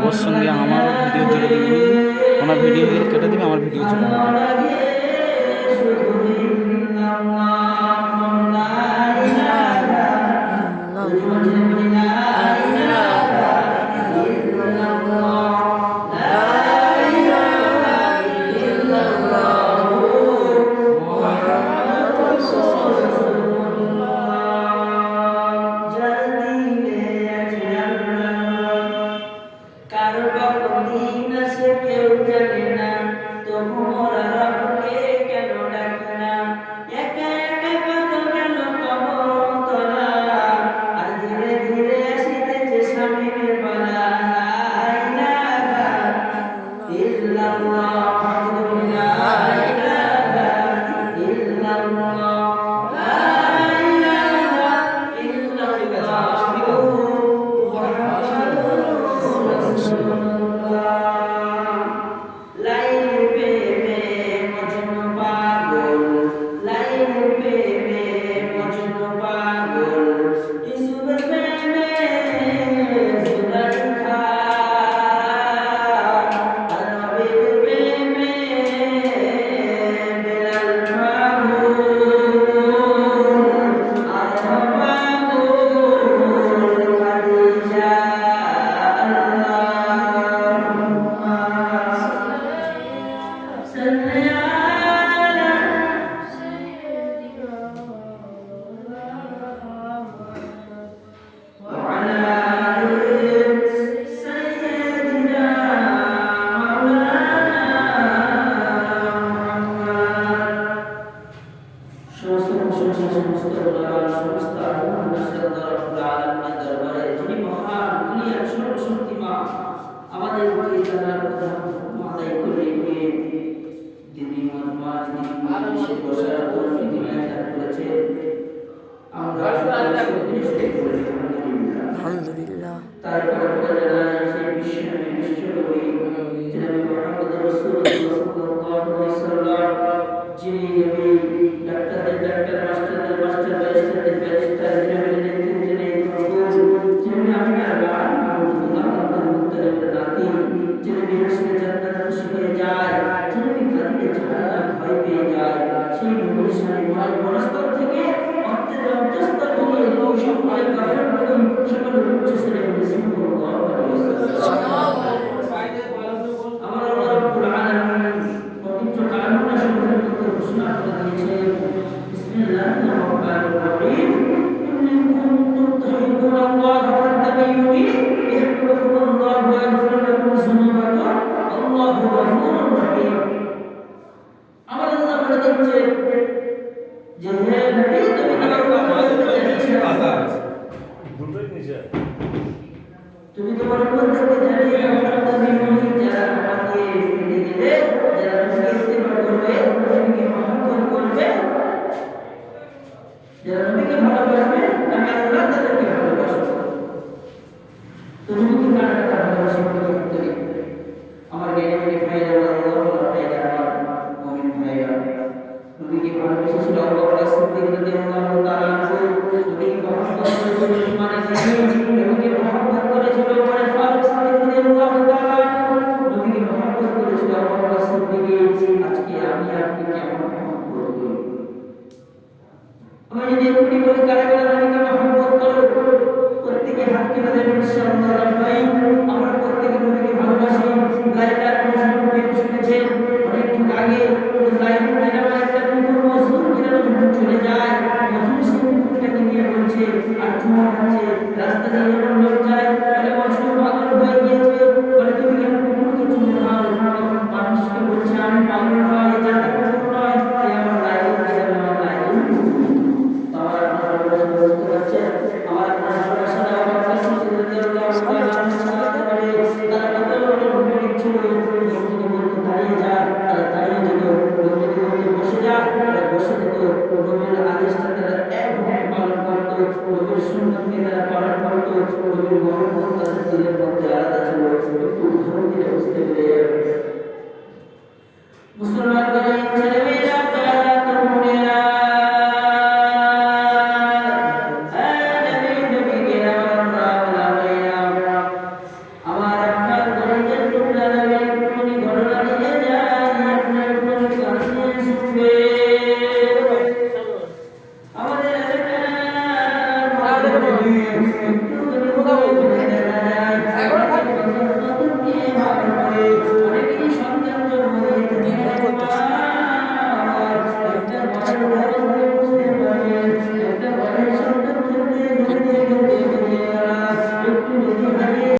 ওর সঙ্গে আমার ভিডিও জুড়ে দেবে, ওনার ভিডিও কেটে দেবে, আমার ভিডিও জুড়ে দেবে। আলহামদুলিল্লাহ। তুমি তোমার বন্ধুকে জানিয়ে যারা আমাকে দিলে যারা ইস্তেমাল করবে নবীকে মহব্বত করবে যারা নবীকে ভালোবাসবে আমি আল্লাহ তাদেরকে ভালোবাসবো। তুমি কি কারণে ভালোবাসা করতে আমার জ্ঞানী ভাইরা আল্লাহ ভাইরা আমার মুমিন ভাইরা নবীকে ভালোবেসেছিল আবু বকর সিদ্দিক রাদিয়াল্লাহু তাআলা আনহু, নবীকে মহব্বত করেছিল উসমান গনি, নবীকে মহব্বত করেছিল ওমর ফারুক সিদ্দিক রাদিয়াল্লাহু তাআলা আনহু, নবীকে মহব্বত করেছিল আবু বকর সিদ্দিক। আজকে আমি আপনি কেমন মহব্বত করি? আমি যদি এক্ষুনি বলি কারা কারা নবীকে মহব্বত করো, প্রত্যেকে হাত তুলে দেবেন ইনশাআল্লাহ। নবীর সুন্নতকে তারা পালন করতো, নবীর মহব্বত